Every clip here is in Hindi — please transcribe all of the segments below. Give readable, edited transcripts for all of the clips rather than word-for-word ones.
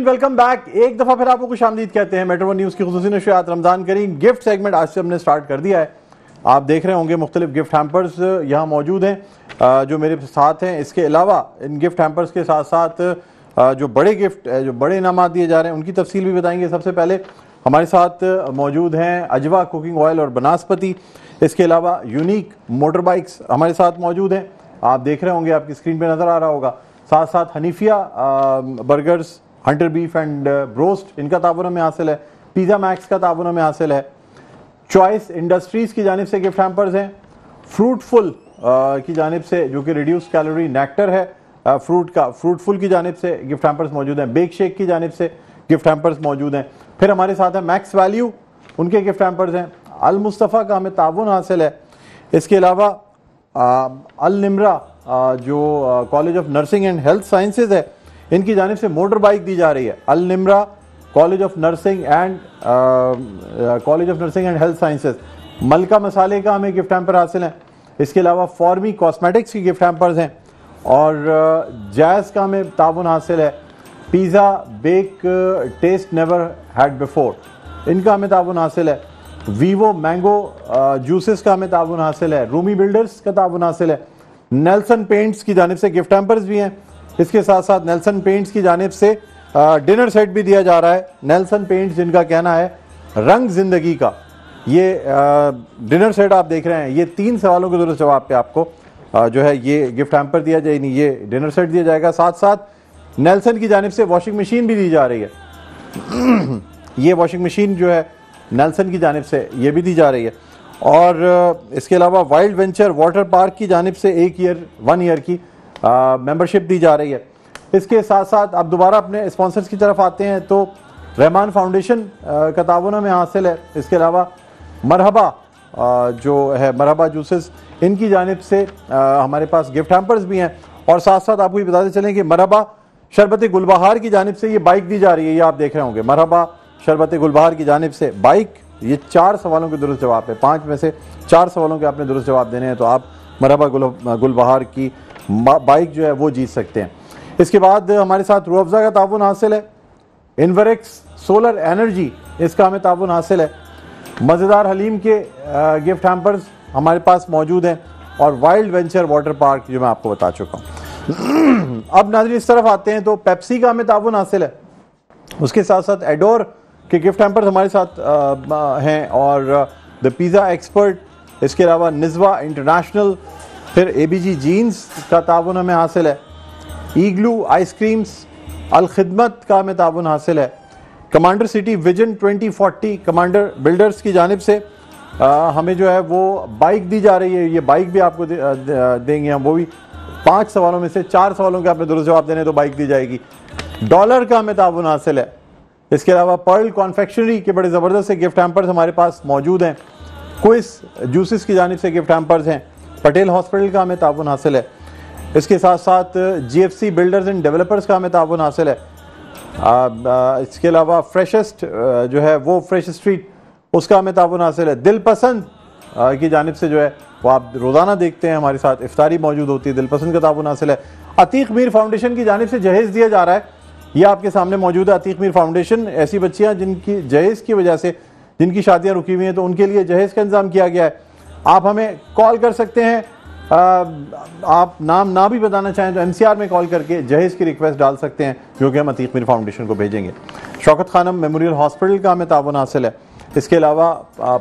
नाज़रीन वेलकम बैक। एक दफा फिर आपको खुशामदीद कहते हैं मेट्रो न्यूज़ की खुसूसी नशरियात रमजान करीम गिफ्ट सेगमेंट आज से हमने स्टार्ट कर दिया है। आप देख रहे होंगे मुख्तलिफ गिफ्ट हैम्पर्स यहाँ मौजूद हैं जो मेरे साथ हैं। इसके अलावा इन गिफ्ट हैम्पर्स के साथ साथ जो बड़े गिफ्ट जो बड़े इनामात दिए जा रहे हैं उनकी तफसील भी बताएंगे। सबसे पहले हमारे साथ मौजूद हैं अजवा कुकिंग ऑयल और बनास्पति। इसके अलावा यूनिक मोटर बाइक्स हमारे साथ मौजूद हैं, आप देख रहे होंगे, आपकी स्क्रीन पे नज़र आ रहा होगा। साथ साथ Hanifia burgers, Hunter beef and broast, इनका ताबन में हासिल है। पिज़्ज़ा मैक्स का ताबन में हासिल है। चॉइस इंडस्ट्रीज़ की जानिब से गिफ्ट हैम्पर्स हैं। फ्रूटफुल की जानिब से जो कि रिड्यूस कैलोरी नेक्टर है फ्रूटफुल की जानिब से गिफ्ट हैम्पर्स मौजूद हैं। बेक शेक की जानिब से गिफ्ट हैम्पर्स मौजूद हैं। फिर हमारे साथ है मैक्स वैल्यू, उनके गिफ्ट हैम्पर्स हैं। अल मुस्तफ़ा का हमें ताबन हासिल है। इसके अलावा अल निम्रा जो college of nursing and health sciences है, इनकी जानिब से मोटर बाइक दी जा रही है। Al Nimra college of nursing and health sciences. Malka मसाले का हमें गिफ्ट हैम्पर हासिल है। इसके अलावा फॉर्मी कॉस्मेटिक्स की गिफ्ट हैम्पर्स हैं और जैज़ का हमें ताबन हासिल है। Pizza bake taste never had before, इनका हमें ताबन हासिल है। वीवो मैंगो जूसेस का हमें ताबन हासिल है। रूमी बिल्डर्स का ताबन हासिल है। नेल्सन पेंट्स की जानिब से गिफ्ट हैम्पर्स भी हैं। इसके साथ साथ नेल्सन पेंट्स की जानिब से डिनर सेट भी दिया जा रहा है। नेल्सन पेंट्स जिनका कहना है रंग जिंदगी का, ये डिनर सेट आप देख रहे हैं। ये 3 सवालों के दुरुस्त जवाब पे आपको जो है ये गिफ्ट हैम्पर दिया जाए, नहीं ये डिनर सेट दिया जाएगा। साथ साथ नेल्सन की जानिब से वॉशिंग मशीन भी दी जा रही है। ये वॉशिंग मशीन जो है नेल्सन की जानिब से ये भी दी जा रही है। और इसके अलावा वाइल्ड वेंचर वाटर पार्क की जानिब से 1 ईयर की मेंबरशिप दी जा रही है। इसके साथ साथ आप दोबारा अपने स्पॉन्सर्स की तरफ आते हैं तो रहमान फाउंडेशन का ताउन में हासिल है। इसके अलावा मरहबा जो है मरहबा जूसेस, इनकी जानिब से हमारे पास गिफ्ट हैम्पर्स भी हैं। और साथ साथ आपको ये बताते चलें कि मरहबा शरबत गुलबहार की जानिब से ये बाइक दी जा रही है। ये आप देख रहे होंगे मरहबा शरबत गुलबहार की जानिब से बाइक। ये 4 सवालों के दुरुस्त जवाब है। 5 में से 4 सवालों के आपने दुरुस्त जवाब देने हैं तो आप मरहबा गुलबहार की बाइक जो है वो जीत सकते हैं। इसके बाद हमारे साथ रूह अफ़ज़ा का ताउन हासिल है। इन्वरेक्स सोलर एनर्जी, इसका हमें ताउन हासिल है। मज़ेदार हलीम के गिफ्ट हैम्पर्स हमारे पास मौजूद हैं और वाइल्ड वेंचर वाटर पार्क जो मैं आपको बता चुका हूँ। अब नाज़रीन इस तरफ आते हैं तो पेप्सी का हमें ताउन हासिल है। उसके साथ साथ एडोर के गिफ्ट हैम्पर्स हमारे साथ हैं और द पिज़्ज़ा एक्सपर्ट, इसके अलावा निज़वा इंटरनेशनल, फिर एबीजी जीन्स का ताउन हमें हासिल है। ईग्लू आइसक्रीम्स, अल खिदमत का हमें ताउन हासिल है। Commander city vision 2040 commander builders की जानिब से हमें जो है वो बाइक दी जा रही है। ये बाइक भी आपको देंगे हम, वो भी 5 सवालों में से 4 सवालों के आपने दुरुस्त जवाब देने तो बाइक दी जाएगी। डॉलर का हमें ताउन हासिल है। इसके अलावा पर्ल कॉन्फेक्शनरी के बड़े ज़बरदस्त से गिफ्ट हैम्पर्स हमारे पास मौजूद हैं। क्विस जूसेस की जानिब से गिफ्ट हैम्पर्स हैं। पटेल हॉस्पिटल का हमें ताउन हासिल है। इसके साथ साथ जीएफसी बिल्डर्स एंड डेवलपर्स का हमें ताउन हासिल है। इसके अलावा फ्रेशेस्ट जो है वो फ्रेश स्ट्रीट, उसका हमें ताउन हासिल है। दिल पसंद की जानिब से जो है वो आप रोज़ाना देखते हैं हमारे साथ इफ्तारी मौजूद होती है, दिल पसंद का ताउन हासिल है। अतीक मीर फाउंडेशन की जानिब से जहेज़ दिया जा रहा है। ये आपके सामने मौजूद है। अतीक मीर फाउंडेशन ऐसी बच्चियाँ जिनकी जहेज़ की वजह से जिनकी शादियाँ रुकी हुई हैं तो उनके लिए जहेज़ का इंतज़ाम किया गया है। आप हमें कॉल कर सकते हैं, आप नाम ना भी बताना चाहें तो एमसीआर में कॉल करके जहेज़ की रिक्वेस्ट डाल सकते हैं जो कि हम अतीक मीर फाउंडेशन को भेजेंगे। शौकत खानम मेमोरियल हॉस्पिटल का हमें ताउन हासिल है। इसके अलावा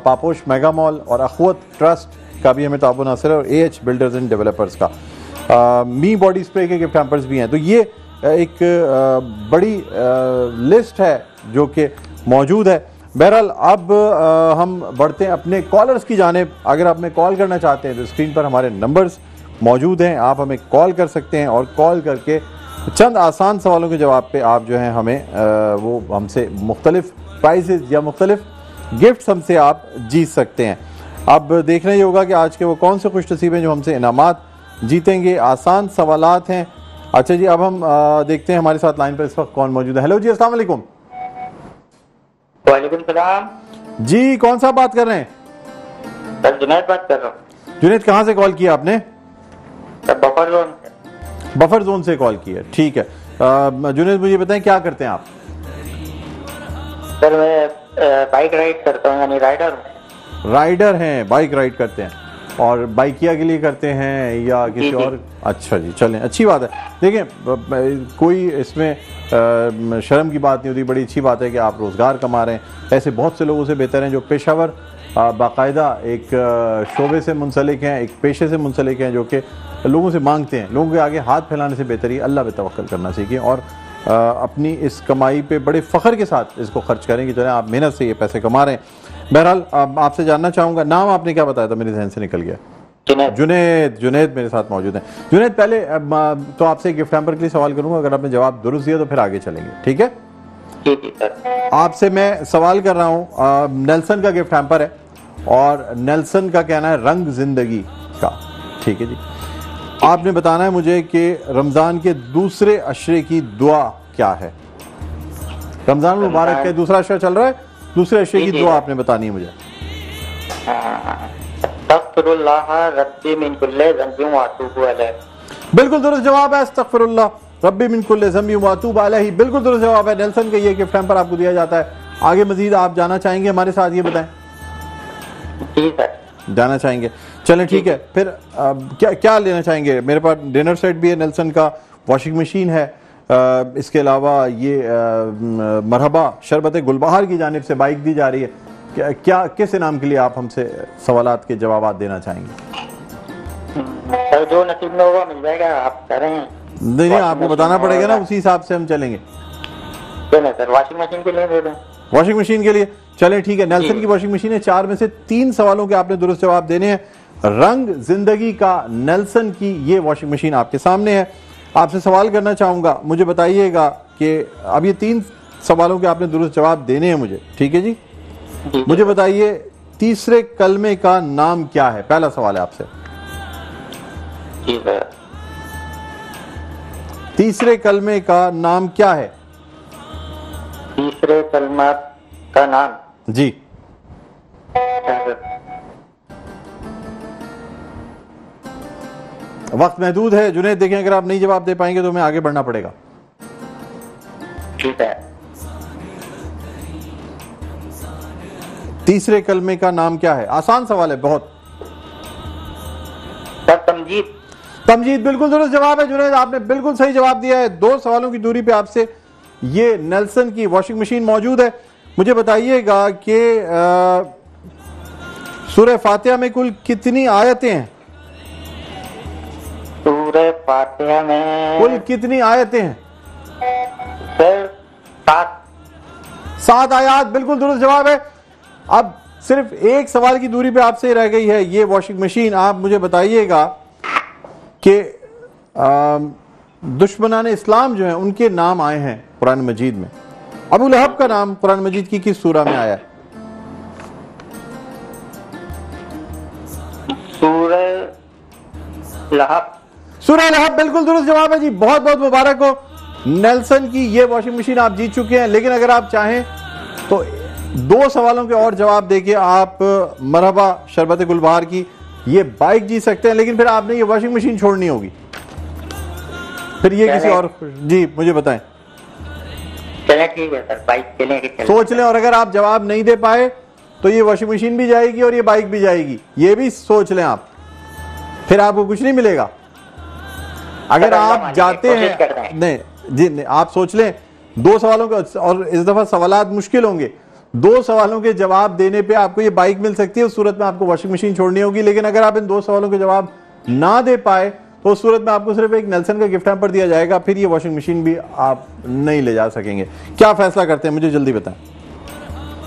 पापोश मेगा मॉल और अखवत ट्रस्ट का भी हमें ताउन हासिल है और एएच बिल्डर्स एंड डेवलपर्स का। मी बॉडी स्प्रे के गिफ्ट हैम्पर्स भी हैं। तो ये एक बड़ी लिस्ट है जो कि मौजूद है। बहरहाल अब हम बढ़ते हैं अपने कॉलर्स की जानिब। अगर आप हमें कॉल करना चाहते हैं तो स्क्रीन पर हमारे नंबर्स मौजूद हैं, आप हमें कॉल कर सकते हैं और कॉल करके चंद आसान सवालों के जवाब पे आप जो हैं हमें वो हमसे मुख्तलिफ प्राइजेज या मुख्तलिफ गिफ्ट्स हमसे आप जीत सकते हैं। अब देखना ही होगा कि आज के वो कौन से खुश नसीब हैं जो हमसे इनामात जीतेंगे। आसान सवालात हैं। अच्छा जी, अब हम देखते हैं हमारे साथ लाइन पर इस वक्त कौन मौजूद है। हेलो जी, अस्सलाम वालेकुम। वालेकुम सलाम जी, कौन सा बात कर रहे हैं? सर जुनैद बात कर रहा हूँ। जुनैद, कहाँ से कॉल किया आपने? बफर जोन से कॉल की है, ठीक है। जुनैद मुझे बताएं क्या करते हैं आप? सर मैं बाइक राइड करता हूँ, यानी राइडर हूँ। राइडर हैं, बाइक राइड करते हैं, और बाइकिया के लिए करते हैं या किसी जी। और? अच्छा जी, चलें, अच्छी बात है। देखें, कोई इसमें शर्म की बात नहीं होती, बड़ी अच्छी बात है कि आप रोज़गार कमा रहे हैं। ऐसे बहुत से लोगों से बेहतर हैं जो पेशावर बाकायदा एक शोबे से मुंसलिक हैं, एक पेशे से मुंसलिक हैं, जो कि लोगों से मांगते हैं। लोगों के आगे हाथ फैलाने से बेहतर ही अल्लाह पे तवक्कल करना सीखें और अपनी इस कमाई पे बड़े फ़ख्र के साथ इसको खर्च करें कि जो है आप मेहनत से ये पैसे कमा रहे हैं। बहरहाल आपसे जानना चाहूँगा, नाम आपने क्या बताया था, मेरे जहन से निकल गया। जुनैद मेरे साथ मौजूद हैं। जुनैद, पहले तो आपसे गिफ्ट हैम्पर के लिए सवाल करूँगा, अगर आपने जवाब दुरुस्त दिया तो फिर आगे चलेंगे, ठीक है? जी सर। आपसे मैं सवाल कर रहा हूँ, नेल्सन का गिफ्ट हैम्पर है और नेल्सन का कहना है रंग जिंदगी का, ठीक है जी। आपने बताना है मुझे कि रमज़ान के दूसरे अशरे की दुआ क्या है। रमज़ान मुबारक के दूसरा अशरा चल रहा है, दूसरे अशरे की दुआ आपने बतानी है मुझे। अस्तगफिरुल्लाह रब्बी मिन कुल्ली ज़ंबिन व अतूबु अलैह। बिल्कुल दुरुस्त जवाब है, अस्तगफिरुल्लाह रब्बी मिन कुल्ली ज़ंबिन व अतूबु अलैह, बिल्कुल दुरुस्त जवाब है। नेल्सन का ये गिफ्ट हैम्पर आपको दिया जाता है। आगे मजीद आप जाना चाहेंगे हमारे साथ, ये बताएं। जी सर। जाना चाहेंगे, चलें ठीक है। फिर क्या क्या लेना चाहेंगे? मेरे पास डिनर सेट भी है नेल्सन का, वॉशिंग मशीन है, इसके अलावा ये मरहबा शरबत गुलबहार की जानिब से बाइक दी जा रही है। क्या किस इनाम के लिए आप हमसे सवालात के जवाब देना चाहेंगे? सर जो नसीब में होगा मिल जाएगा, आप कह रहे हैं। नहीं, आपको बताना पड़ेगा ना, उसी हिसाब से हम चलेंगे। सर वॉशिंग मशीन के लिए दे दें। वॉशिंग मशीन के लिए चलें ठीक है। नेल्सन की वॉशिंग मशीन है। 4 में से 3 सवालों के आपने दुरुस्त जवाब देने हैं। रंग जिंदगी का नेल्सन की ये वॉशिंग मशीन आपके सामने है। आपसे सवाल करना चाहूंगा, मुझे बताइएगा कि अब ये 3 सवालों के आपने दुरुस्त जवाब देने हैं मुझे, ठीक है जी? मुझे बताइए तीसरे कलमे का नाम क्या है? पहला सवाल है आपसे। तीसरे कलमे का नाम क्या है? तीसरे कलमा का नाम जी। वक्त महदूद है जुनैद, देखें अगर आप नहीं जवाब दे पाएंगे तो हमें आगे बढ़ना पड़ेगा। ठीक है। तीसरे कलमे का नाम क्या है? आसान सवाल है बहुत। सर तमजीद। तमजीद बिल्कुल दुरुस्त जवाब है जुनैद, आपने बिल्कुल सही जवाब दिया है। 2 सवालों की दूरी पे आपसे ये नेल्सन की वॉशिंग मशीन मौजूद है। मुझे बताइएगा कि सूरह फातिहा में कुल कितनी आयतें हैं? सूरह फातिहा में कुल कितनी आयतें हैं? सर 7 आयत, बिल्कुल दुरुस्त जवाब है। अब सिर्फ एक सवाल की दूरी पे आपसे रह गई है ये वॉशिंग मशीन। आप मुझे बताइएगा कि दुश्मनान इस्लाम जो हैं उनके नाम आए हैं कुरान मजीद में। अबू लहब का नाम कुरान मजीद की किस सूरा में आया है? सूरह लहब। सूरह लहब, बिल्कुल दुरुस्त जवाब है जी। बहुत बहुत मुबारक हो, नेल्सन की ये वॉशिंग मशीन आप जीत चुके हैं। लेकिन अगर आप चाहें तो 2 सवालों के और जवाब देके आप मरहबा शरबत गुलबहार की ये बाइक जीत सकते हैं। लेकिन फिर आपने ये वॉशिंग मशीन छोड़नी होगी, फिर ये किसी और। जी मुझे बताएं। चलें ठीक है सर, बाइक के लिए सोच लें, और अगर आप जवाब नहीं दे पाए तो ये वॉशिंग मशीन भी जाएगी और ये बाइक भी जाएगी, ये भी सोच लें आप, फिर आपको कुछ नहीं मिलेगा। अगर आप जाते हैं, नहीं जी नहीं, आप सोच लें 2 सवालों के, और इस दफा सवालात मुश्किल होंगे। 2 सवालों के जवाब देने पे आपको ये बाइक मिल सकती है, उस सूरत में आपको वॉशिंग मशीन छोड़नी होगी। लेकिन अगर आप इन 2 सवालों के जवाब ना दे पाए तो उस सूरत में आपको सिर्फ एक नेल्सन का गिफ्ट हैम्पर दिया जाएगा, फिर ये वॉशिंग मशीन भी आप नहीं ले जा सकेंगे। क्या फैसला करते हैं, मुझे जल्दी बताएं।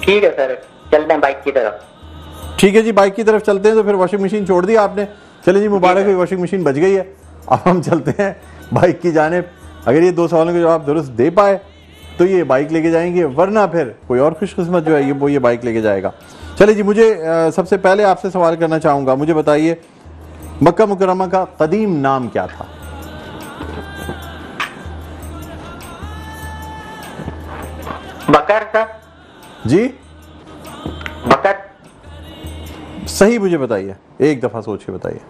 ठीक है सर, चलते हैं बाइक की तरफ। ठीक है जी, बाइक की तरफ चलते हैं। तो फिर वॉशिंग मशीन छोड़ दी आपने, चले जी मुबारक हुई, वॉशिंग मशीन बच गई है। अब हम चलते हैं बाइक की जानिब। अगर ये 2 सवालों के जवाब दुरुस्त दे पाए तो ये बाइक लेके जाएंगे, वरना फिर कोई और खुशकिस्मत जो है वो ये बाइक लेके जाएगा। चलिए जी, मुझे सबसे पहले आपसे सवाल करना चाहूंगा, मुझे बताइए मक्का मुकर्रमा का कदीम नाम क्या था? बकर सर। जी बकर। सही, मुझे बताइए, एक दफा सोच के बताइए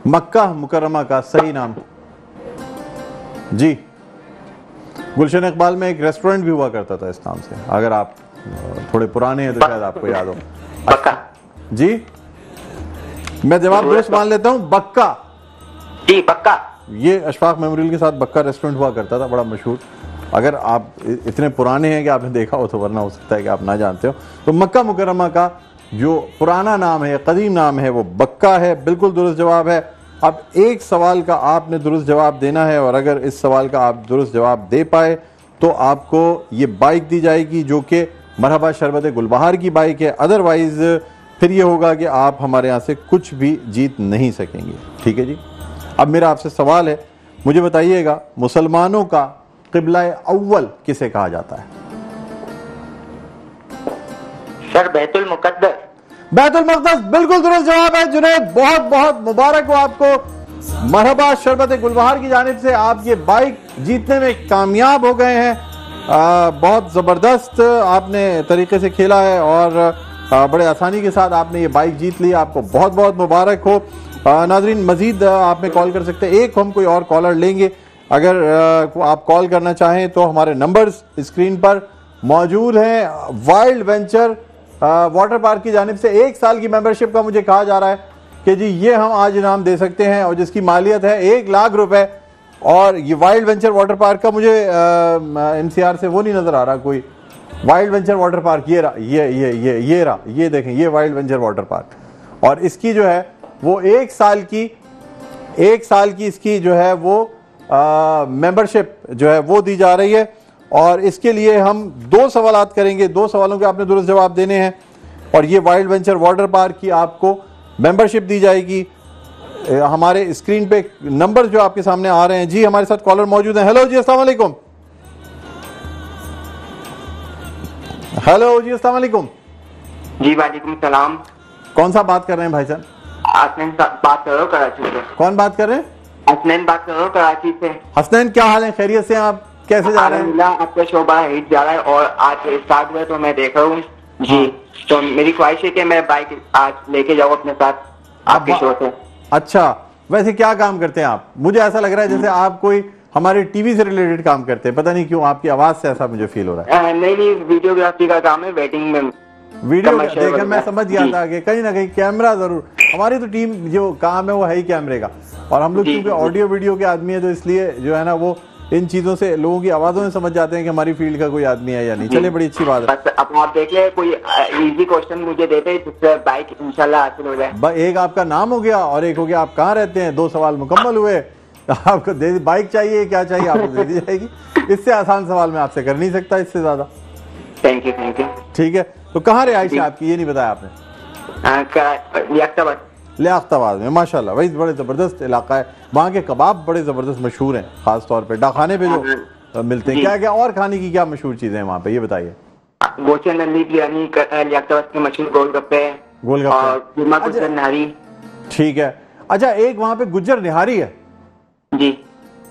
मक्का मुकर्रमा का सही नाम। जी गुलशन इकबाल में एक रेस्टोरेंट भी हुआ करता था इस नाम से, अगर आप थोड़े पुराने हैं तो शायद आपको याद हो। बक्का। जी, मैं जवाब दुरुस्त मान लेता हूँ, बक्का। जी बक्का। ये अशफाक मेमोरियल के साथ बक्का रेस्टोरेंट हुआ करता था, बड़ा मशहूर। अगर आप इतने पुराने हैं कि आपने देखा हो तो, वरना हो सकता है कि आप ना जानते हो। तो मक्का मुकर्रमा का जो पुराना नाम है, कदीम नाम है, वो बक्का है। बिल्कुल दुरुस्त जवाब है। अब एक सवाल का आपने दुरुस्त जवाब देना है, और अगर इस सवाल का आप दुरुस्त जवाब दे पाए तो आपको ये बाइक दी जाएगी, जो कि मरहबा शरबत गुलबहार की बाइक है। अदरवाइज फिर ये होगा कि आप हमारे यहाँ से कुछ भी जीत नहीं सकेंगे। ठीक है जी। अब मेरा आपसे सवाल है, मुझे बताइएगा मुसलमानों का क़िबला अव्वल किसे कहा जाता है? सर बैतुल मुकद्दस। बैतुल मक़दस बिल्कुल दुरुस्त जवाब है जुनैद, बहुत बहुत मुबारक हो आपको। मरहबा शरबत गुलबहार की जानिब से आप ये बाइक जीतने में कामयाब हो गए हैं। बहुत ज़बरदस्त आपने तरीके से खेला है और बड़े आसानी के साथ आपने ये बाइक जीत ली। आपको बहुत बहुत मुबारक हो। नाजरीन, मजीद आप में कॉल कर सकते हैं। एक हम कोई और कॉलर लेंगे। अगर आप कॉल करना चाहें तो हमारे नंबर्स स्क्रीन पर मौजूद हैं। वाइल्ड वेंचर वाटर पार्क की जानिब से 1 साल की मेंबरशिप का मुझे कहा जा रहा है कि जी ये हम आज इनाम दे सकते हैं, और जिसकी मालियत है 1 लाख रुपए। और ये वाइल्ड वेंचर वाटर पार्क का मुझे MCR से वो नहीं नज़र आ रहा कोई वाइल्ड वेंचर वाटर पार्क। ये रहा, ये रहा, ये देखें, ये वाइल्ड वेंचर वाटर पार्क। और इसकी जो है वो 1 साल की इसकी जो है वो मेंबरशिप जो है वो दी जा रही है। और इसके लिए हम 2 सवालात करेंगे। 2 सवालों के आपने दुरुस्त जवाब देने हैं, और ये वाइल्ड वेंचर वाटर पार्क की आपको मेंबरशिप दी जाएगी। हमारे स्क्रीन पे नंबर जो आपके सामने आ रहे हैं। जी, हमारे साथ कॉलर मौजूद हैं। हेलो जी, अस्सलाम वालेकुम। हेलो जी, अस्सलाम वालेकुम। जी वालेकुम सलाम। कौन सा बात कर रहे हैं भाई साहब? हसनैन बात कर रहा हूँ कराची से। कौन बात कर रहे हैं? हसनैन बात कर रहा हूँ कराची से। हसनैन, क्या हाल है? खैरियत से हैं आप? कैसे जा रहे हैं? आपका शोबा हिट जा रहा है और आज स्टार्ट हुआ तो मैं देख रहा हूँ जी। तो मेरी ख्वाहिश है कि मैं बाइक आज लेके जाऊँ अपने साथ आपके शो से। अच्छा, वैसे क्या काम करते हैं आप? मुझे ऐसा लग रहा है जैसे आप कोई हमारे टीवी से रिलेटेड काम करते हैं। पता नहीं क्यों आपकी आवाज से ऐसा मुझे फील हो रहा है। नहीं, वीडियोग्राफी का काम है, वेडिंग में वीडियो देखकर मैं समझ गया था कि कहीं ना कहीं कैमरा जरूर। हमारी तो टीम जो काम है वो है ही कैमरे का, और हम लोग क्योंकि ऑडियो वीडियो के आदमी है तो इसलिए जो है ना वो इन चीजों से लोगों की आवाजों में समझ जाते हैं कि हमारी फील्ड का कोई आदमी है या नहीं। चलिए, बड़ी अच्छी बात है। अब आप देख ले, कोई इजी क्वेश्चन मुझे देते जिससे बाइक इंशाल्लाह हासिल हो जाए। एक आपका नाम हो गया और एक हो गया आप कहाँ रहते हैं। 2 सवाल मुकम्मल हुए। आपको बाइक चाहिए, क्या चाहिए आपको दे दी जाएगी। इससे आसान सवाल मैं आपसे कर नहीं सकता, इससे ज्यादा। Thank you. ठीक है, तो कहाँ रिहाइश है आपकी, ये नहीं बताया आपने? लियाकताबाद में। माशाल्लाह, वही बड़े ज़बरदस्त इलाका है। वहाँ के कबाब बड़े ज़बरदस्त मशहूर हैं, ख़ास तौर पे डाखाने पे जो मिलते हैं। क्या क्या और खाने की क्या मशहूर चीज़ें हैं वहाँ पे, ये बताइए। गोश्त नंदी बिरयानी, लियाकताबाद के मशहूर गोलगप्पे और जुम्मा गुज्जर निहारी। ठीक है। अच्छा, एक वहाँ पे गुज्जर निहारी है जी,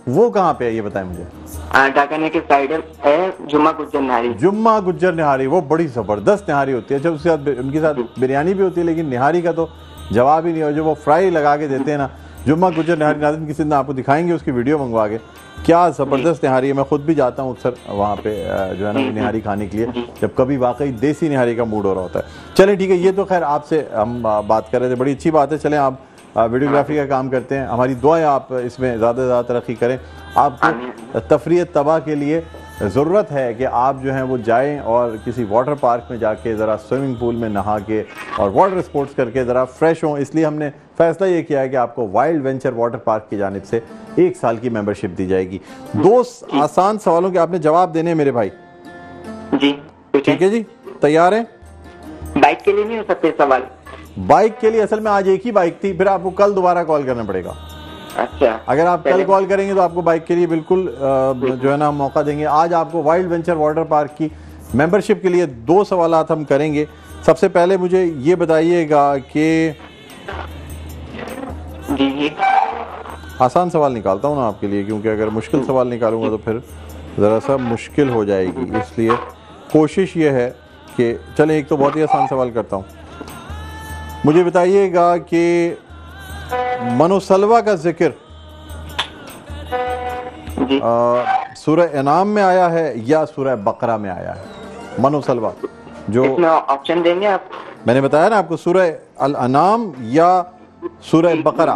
वो कहाँ पे है ये बताएं मुझे? डाकाने के साइड है जुम्मा गुज्जर निहारी। जुम्मा गुज्जर निहारी, वो बड़ी ज़बरदस्त निहारी होती है। अच्छा, उसके साथ उनके साथ बिरयानी भी होती है, लेकिन निहारी का तो जवाब ही नहीं हो। जो वो फ्राई लगा के देते हैं ना, जुम्मा गुज्जर निहारी, नाज़रीन किसी दिन आपको दिखाएंगे उसकी वीडियो मंगवा के। क्या ज़बरदस्त निहारी है। मैं खुद भी जाता हूँ अक्सर वहाँ पे जो है ना निहारी खाने के लिए, जब कभी वाकई देसी निहारी का मूड हो रहा होता है। चले ठीक है, ये तो खैर आपसे हम बात कर रहे थे, बड़ी अच्छी बात है। चलें, आप वीडियोग्राफी का काम करते हैं। हमारी दुआएं आप इसमें ज़्यादा से ज़्यादा तरक्की करें। आपको तफरीहत तबाह के लिए ज़रूरत है कि आप जो हैं वो जाएं और किसी वाटर पार्क में जाके ज़रा स्विमिंग पूल में नहा के और वाटर स्पोर्ट्स करके ज़रा फ्रेश हों। इसलिए हमने फ़ैसला ये किया है कि आपको वाइल्ड वेंचर वाटर पार्क की जानिब से 1 साल की मेंबरशिप दी जाएगी। 2 आसान सवालों के आपने जवाब देने हैं मेरे भाई। जी ठीक है जी, तैयार हैं? बाइक के लिए नहीं हो सकते सवाल? बाइक के लिए असल में आज एक ही बाइक थी, फिर आपको कल दोबारा कॉल करना पड़ेगा। अच्छा, अगर आप कल कॉल करेंगे तो आपको बाइक के लिए बिल्कुल जो है ना मौका देंगे। आज आपको वाइल्ड वेंचर वाटर पार्क की मेंबरशिप के लिए 2 सवालात हम करेंगे। सबसे पहले मुझे ये बताइएगा कि जी आसान सवाल निकालता हूँ ना आपके लिए, क्योंकि अगर मुश्किल सवाल निकालूंगा तो फिर ज़रा सा मुश्किल हो जाएगी। इसलिए कोशिश ये है कि चलें, एक तो बहुत ही आसान सवाल करता हूँ। मुझे बताइएगा कि मनो सलवा का जिक्र सूरह इनाम में आया है या सूरह बकरा में आया है? मनो सलवा जो इसमें ऑप्शन देंगे आप? मैंने बताया ना आपको, सूरह अल अनाम या सूरह बकरा,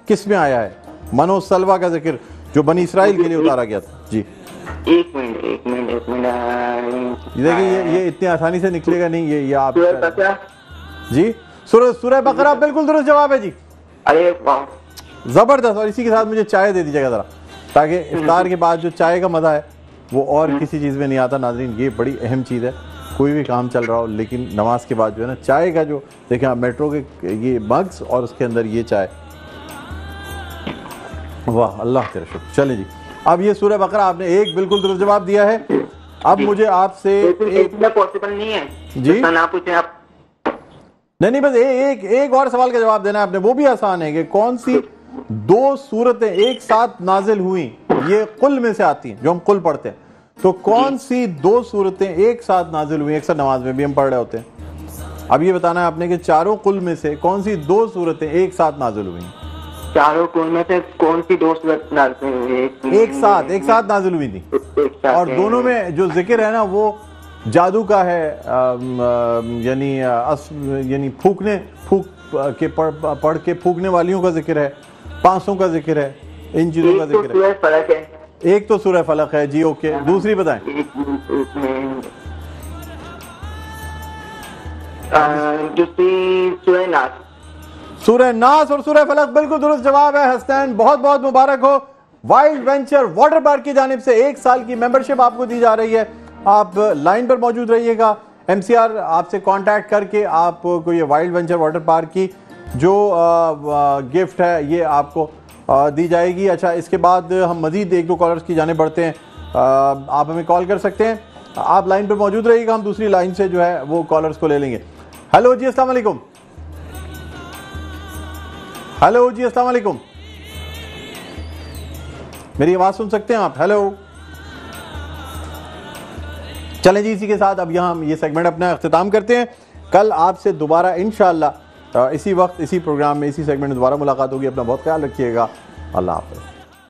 किस में आया है? मनो सलवा का जिक्र जो बनी इसराइल के लिए उतारा गया था। जी एक मिनट देखिए, ये इतनी आसानी से निकलेगा नहीं, ये आप बकरा। जी सूरह बकरा बिल्कुल दुरुस्त जवाब है जी। अरे वाह, जबरदस्त। और इसी के साथ मुझे चाय दे दीजिएगा जरा, ताकि इफ्तार के बाद जो चाय का मजा है वो और किसी चीज़ में नहीं आता। नाज़रीन, ये बड़ी अहम चीज़ है, कोई भी काम चल रहा हो, लेकिन नमाज के बाद जो है ना चाय का, जो देखें आप मेट्रो के ये मग्स और उसके अंदर ये चाय, वाह अल्लाह तेरा शुक्र। चले जी, अब ये सूरह बकरा आपने एक बिल्कुल दुरुस्त जवाब दिया है। अब मुझे आपसे एक पॉसिबल नहीं है जी, ना पूछे आप। नहीं बस एक और सवाल का जवाब देना है आपने, वो भी आसान है कि कौन सी दो सूरतें एक साथ नाजिल हुई, ये कुल में से आती हैं जो हम कुल पढ़ते हैं, तो कौन सी दो सूरतें एक साथ नाजिल हुई? अक्सर नमाज में भी हम पढ़ रहे होते हैं। अब ये बताना है आपने कि चारों कुल में से कौन सी दो सूरतें एक साथ नाजिल हुई? चारों कुल में से कौन सी दो सूरत नाजिल हुई? एक साथ नाजिल हुई थी, और दोनों में जो जिक्र है ना वो जादू का है, यानी फूक के पढ़ के फूकने वालियों का जिक्र है, पांसों का जिक्र है, इन चीजों का जिक्र है। फलक है, एक तो सूरह फलक है जी, ओके। दूसरी बताएं। दूसरी सूरह नास। सूरह नास और सूरह फलक बिल्कुल दुरुस्त जवाब है। हसनैन, बहुत बहुत मुबारक हो। वाइल्ड वेंचर वाटर पार्क की जानिब से 1 साल की मेंबरशिप आपको दी जा रही है। आप लाइन पर मौजूद रहिएगा, एमसीआर आपसे कांटेक्ट करके आपको ये वाइल्ड वेंचर वाटर पार्क की जो गिफ्ट है ये आपको दी जाएगी। अच्छा, इसके बाद हम मजीद 1-2 कॉलर्स की जाने बढ़ते हैं। आप हमें कॉल कर सकते हैं, आप लाइन पर मौजूद रहिएगा, हम दूसरी लाइन से जो है वो कॉलर्स को ले लेंगे। हेलो जी, अस्सलाम वालेकुम। हेलो जी, अस्सलाम वालेकुम। मेरी आवाज सुन सकते हैं आप? हेलो। चलें जी, इसी के साथ अब यहाँ हम ये सेगमेंट अपना अख्तिताम करते हैं। कल आपसे दोबारा इंशाअल्लाह इसी वक्त इसी प्रोग्राम में इसी सेगमेंट में दोबारा मुलाकात होगी। अपना बहुत ख्याल रखिएगा। अल्लाह हाफ़िज़।